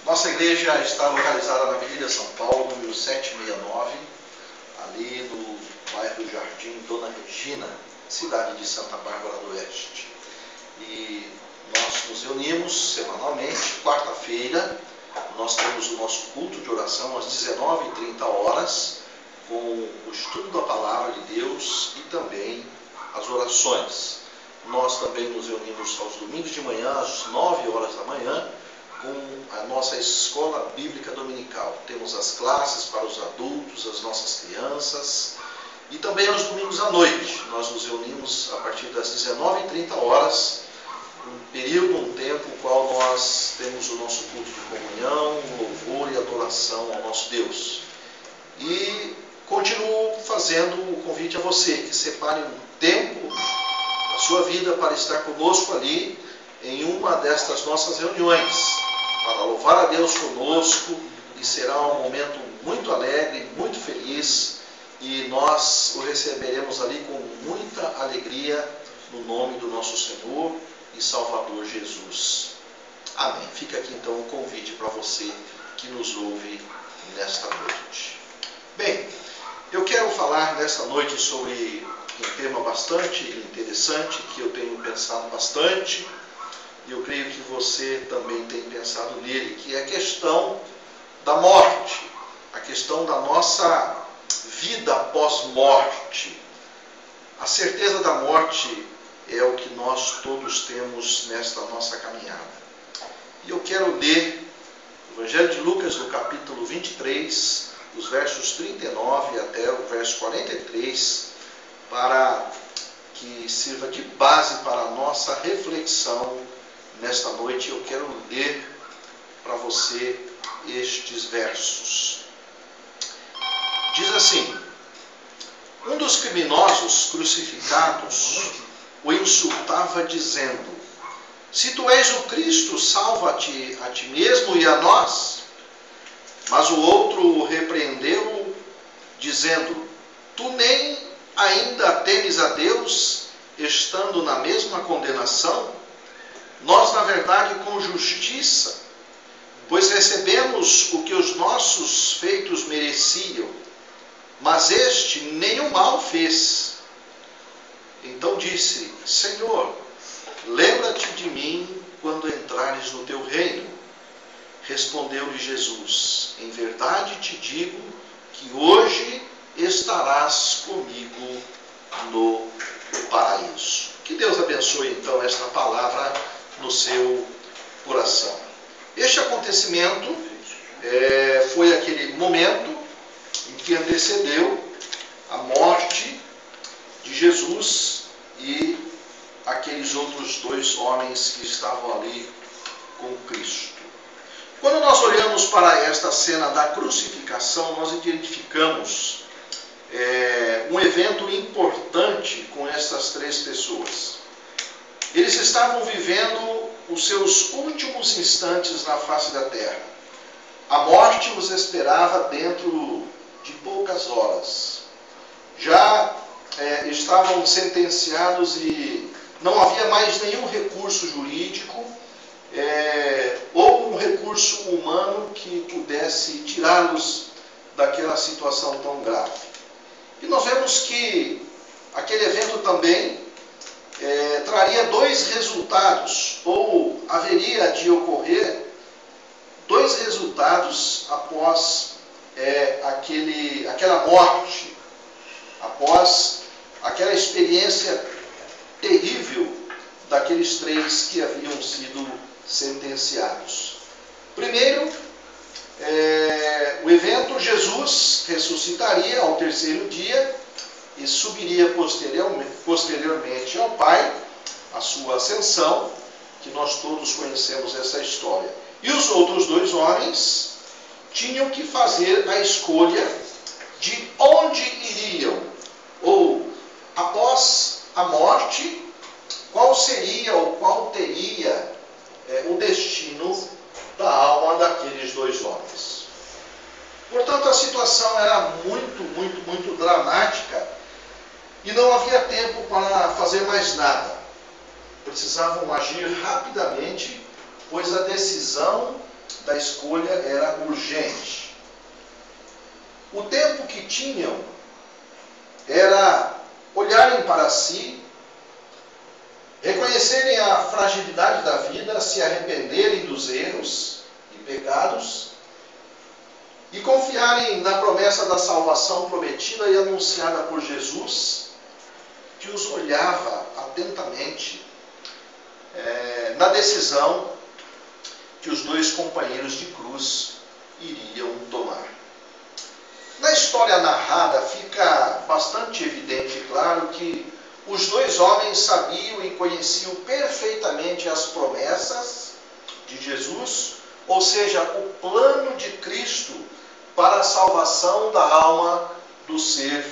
Nossa igreja está localizada na Avenida São Paulo, número 769, ali no bairro Jardim Dona Regina, cidade de Santa Bárbara do Oeste. E nós nos reunimos semanalmente, quarta-feira, nós temos o nosso culto de oração às 19h30, com o estudo da Palavra de Deus e também as orações. Nós também nos reunimos aos domingos de manhã, às 9h da manhã, com a nossa escola bíblica dominical. Temos as classes para os adultos, as nossas crianças, e também aos domingos à noite. Nós nos reunimos a partir das 19h30, um período, um tempo, no qual nós temos o nosso culto de comunhão, louvor e adoração ao nosso Deus. E continuo fazendo o convite a você, que separe um tempo da sua vida para estar conosco ali em uma destas nossas reuniões, para louvar a Deus conosco, e será um momento muito alegre, muito feliz, e nós o receberemos ali com muita alegria, no nome do nosso Senhor e Salvador Jesus. Amém. Fica aqui então o convite para você que nos ouve nesta noite. Bem, eu quero falar nesta noite sobre um tema bastante interessante, que eu tenho pensado bastante, e eu creio que você também tem pensado nele, que é a questão da morte, a questão da nossa vida após morte. A certeza da morte é o que nós todos temos nesta nossa caminhada. E eu quero ler o Evangelho de Lucas, no capítulo 23, os versos 39 até o verso 43, para que sirva de base para a nossa reflexão nesta noite. Eu quero ler para você estes versos. Diz assim: um dos criminosos crucificados o insultava dizendo: se tu és o Cristo, salva-te a ti mesmo e a nós. Mas o outro o repreendeu, dizendo: tu nem ainda temes a Deus, estando na mesma condenação? Nós, na verdade, com justiça, pois recebemos o que os nossos feitos mereciam, mas este nenhum mal fez. Então disse: Senhor, lembra-te de mim quando entrares no teu reino. Respondeu-lhe Jesus: em verdade te digo que hoje estarás comigo no paraíso. Que Deus abençoe então esta palavra no seu coração. Este acontecimento foi aquele momento em que antecedeu a morte de Jesus e aqueles outros dois homens que estavam ali com Cristo. Quando nós olhamos para esta cena da crucificação, nós identificamos um evento importante com essas três pessoas. Eles estavam vivendo os seus últimos instantes na face da terra. A morte os esperava dentro de poucas horas. Já estavam sentenciados e não havia mais nenhum recurso jurídico ou um recurso humano que pudesse tirá-los daquela situação tão grave. E nós vemos que aquele evento também traria dois resultados, ou haveria de ocorrer dois resultados após aquela morte, após aquela experiência terrível daqueles três que haviam sido sentenciados. Primeiro, o evento: Jesus ressuscitaria ao terceiro dia e subiria posteriormente ao Pai, a sua ascensão, que nós todos conhecemos essa história. E os outros dois homens tinham que fazer a escolha de onde iriam, ou após a morte, qual seria ou qual teria o destino da alma daqueles dois homens. Portanto, a situação era muito dramática e não havia tempo para fazer mais nada. Precisavam agir rapidamente, pois a decisão da escolha era urgente. O tempo que tinham era olharem para si, reconhecerem a fragilidade da vida, se arrependerem dos erros e pecados e confiarem na promessa da salvação prometida e anunciada por Jesus, que os olhava atentamente na decisão que os dois companheiros de cruz iriam tomar. Na história narrada fica bastante evidente e claro que os dois homens sabiam e conheciam perfeitamente as promessas de Jesus, ou seja, o plano de Cristo para a salvação da alma do ser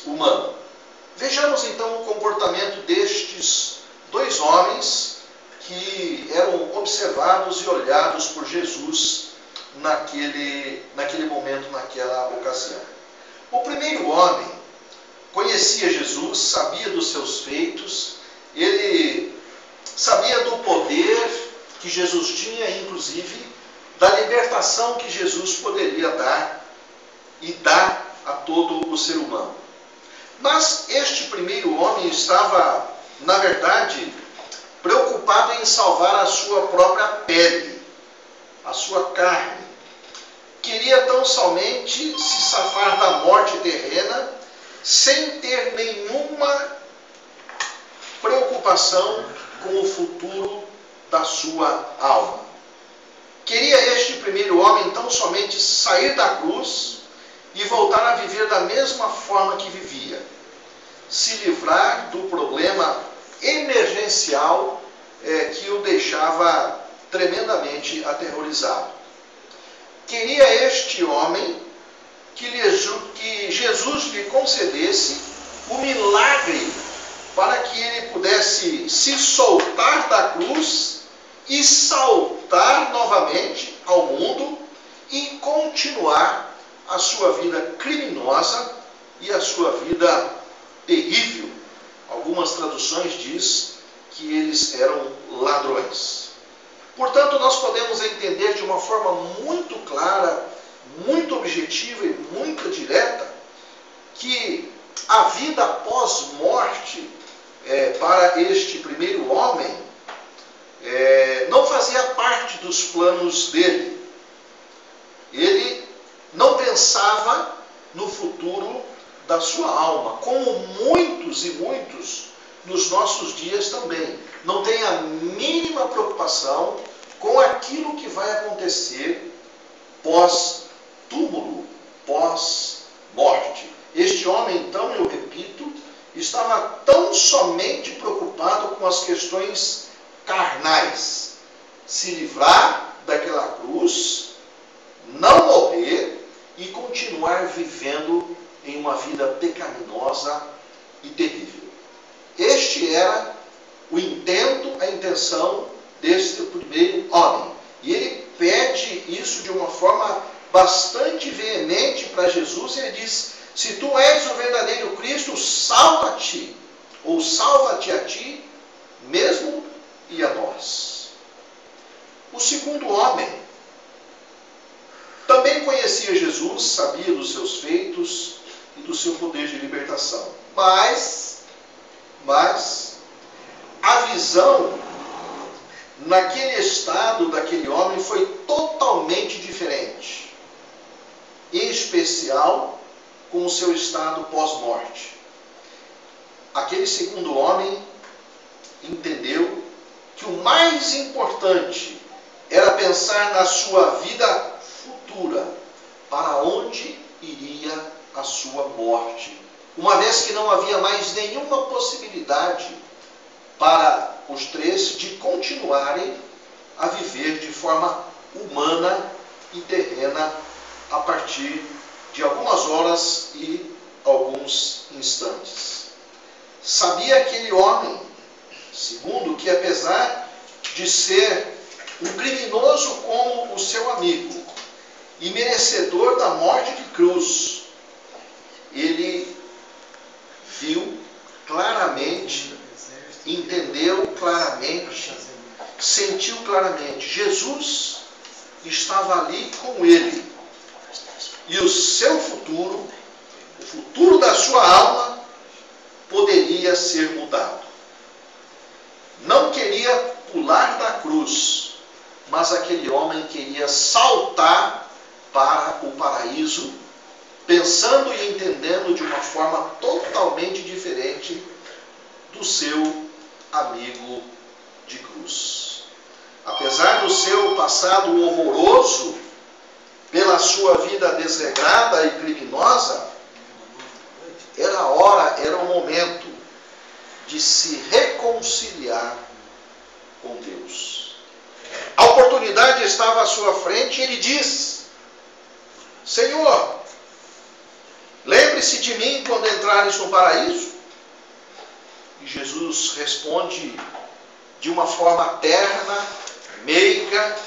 humano. Vejamos então o comportamento destes dois homens que eram observados e olhados por Jesus naquele momento, naquela ocasião. O primeiro homem conhecia Jesus, sabia dos seus feitos, ele sabia do poder que Jesus tinha, inclusive da libertação que Jesus poderia dar e dar a todo o ser humano. Mas este primeiro homem estava, na verdade, preocupado em salvar a sua própria pele, a sua carne. Queria tão somente se safar da morte terrena, sem ter nenhuma preocupação com o futuro da sua alma. Queria este primeiro homem tão somente sair da cruz e voltar a viver da mesma forma que vivia, se livrar do problema emergencial que o deixava tremendamente aterrorizado. Queria este homem que Jesus lhe concedesse o milagre para que ele pudesse se soltar da cruz e saltar novamente ao mundo e continuar a sua vida criminosa e a sua vida terrível. Algumas traduções diz que eles eram ladrões. Portanto, nós podemos entender de uma forma muito clara, muito objetiva e muito direta, que a vida pós-morte para este primeiro homem não fazia parte dos planos dele. Ele não pensava no futuro da sua alma, como muitos e muitos nos nossos dias também. Não tem a mínima preocupação com aquilo que vai acontecer pós-túmulo, pós-morte. Este homem, então, eu repito, estava tão somente preocupado com as questões carnais. Se livrar daquela cruz, não morrer e continuar vivendo em uma vida pecaminosa e terrível. Este era o intento, a intenção deste primeiro homem. E ele pede isso de uma forma bastante veemente para Jesus. Ele diz: se tu és o verdadeiro Cristo, salva-te, ou salva-te a ti mesmo e a nós. O segundo homem também conhecia Jesus, sabia dos seus feitos e do seu poder de libertação. Mas a visão naquele estado daquele homem foi totalmente diferente. Em especial com o seu estado pós-morte. Aquele segundo homem entendeu que o mais importante era pensar na sua vida futura, para onde iria a sua morte, uma vez que não havia mais nenhuma possibilidade para os três de continuarem a viver de forma humana e terrena a partir de algumas horas e alguns instantes. Sabia aquele homem, segundo, que apesar de ser um criminoso como o seu amigo e merecedor da morte de cruz, ele viu claramente, entendeu claramente, sentiu claramente: Jesus estava ali com ele. E o seu futuro, o futuro da sua alma, poderia ser mudado. Não queria pular da cruz, mas aquele homem queria saltar para o paraíso, pensando e entendendo de uma forma totalmente diferente do seu amigo de cruz. Apesar do seu passado horroroso, pela sua vida desregrada e criminosa, era a hora, era o momento de se reconciliar com Deus. A oportunidade estava à sua frente e ele diz: Senhor, lembre-se de mim quando entrares no paraíso. E Jesus responde de uma forma terna, meiga: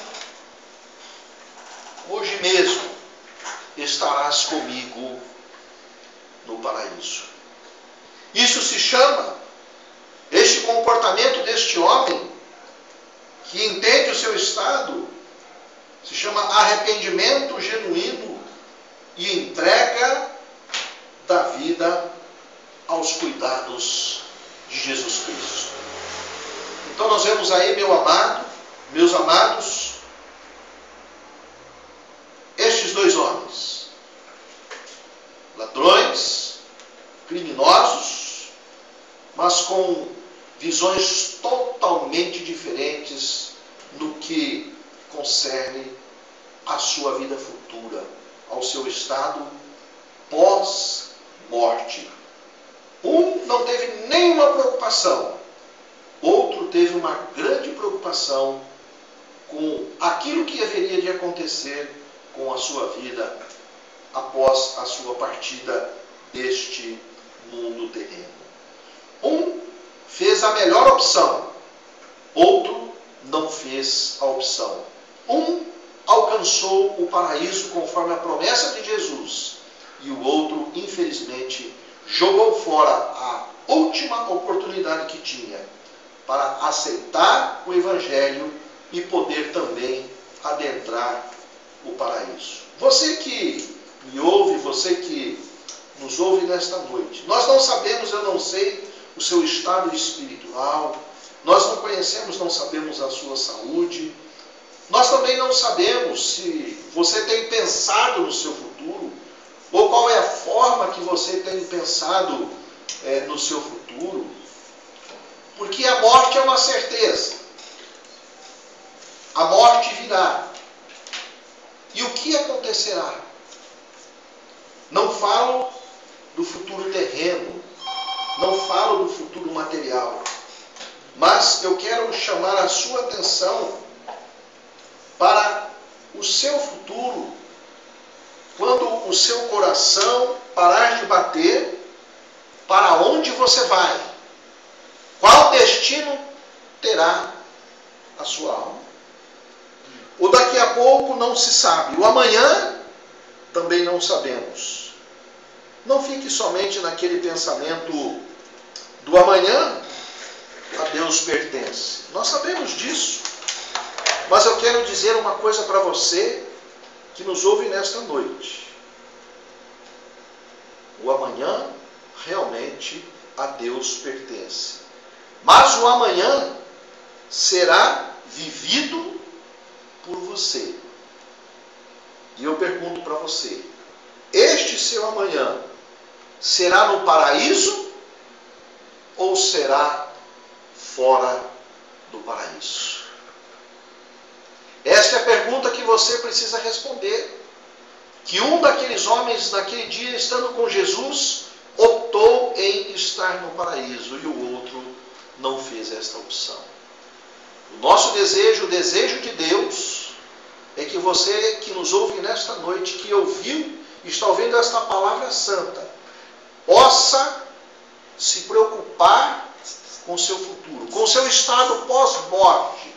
hoje mesmo estarás comigo no paraíso. Isso se chama, este comportamento deste homem, que entende o seu estado, se chama arrependimento genuíno e entrega da vida aos cuidados de Jesus Cristo. Então nós vemos aí, meus amados, estes dois homens, ladrões, criminosos, mas com visões totalmente diferentes no que concerne à sua vida futura, ao seu estado pós-morte. Um não teve nenhuma preocupação, outro teve uma grande preocupação com aquilo que haveria de acontecer com a sua vida após a sua partida deste mundo terreno. Um fez a melhor opção, outro não fez a opção. Um alcançou o paraíso conforme a promessa de Jesus, e o outro, infelizmente, jogou fora a última oportunidade que tinha para aceitar o Evangelho e poder também adentrar o paraíso. Você que me ouve, você que nos ouve nesta noite, nós não sabemos, eu não sei o seu estado espiritual, nós não conhecemos, não sabemos a sua saúde, nós também não sabemos se você tem pensado no seu futuro, ou qual é a forma que você tem pensado no seu futuro, porque a morte é uma certeza, a morte virá. E o que acontecerá? Não falo do futuro terreno, não falo do futuro material, mas eu quero chamar a sua atenção para o seu futuro, quando o seu coração parar de bater, para onde você vai? Qual destino terá a sua alma? O daqui a pouco não se sabe, o amanhã também não sabemos. Não fique somente naquele pensamento do amanhã, a Deus pertence. Nós sabemos disso. Mas eu quero dizer uma coisa para você que nos ouve nesta noite. O amanhã realmente a Deus pertence. Mas o amanhã será vivido por você. E eu pergunto para você, este seu amanhã será no paraíso ou será fora do paraíso? Esta é a pergunta que você precisa responder. Que um daqueles homens, naquele dia, estando com Jesus, optou em estar no paraíso e o outro não fez esta opção. O nosso desejo, o desejo de Deus, é que você que nos ouve nesta noite, que ouviu, está ouvindo esta palavra santa, possa se preocupar com o seu futuro, com o seu estado pós-morte,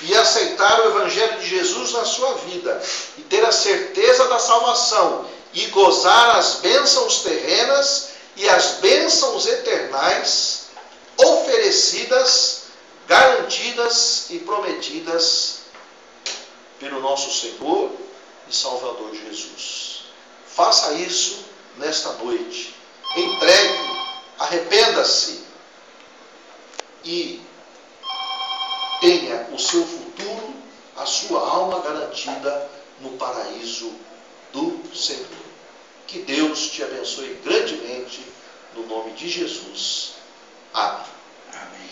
e aceitar o Evangelho de Jesus na sua vida, e ter a certeza da salvação, e gozar as bênçãos terrenas e as bênçãos eternais, oferecidas, garantidas e prometidas pelo nosso Senhor e Salvador Jesus. Faça isso nesta noite. Entregue, arrependa-se e tenha o seu futuro, a sua alma garantida no paraíso do Senhor. Que Deus te abençoe grandemente, no nome de Jesus. Amém. Amém.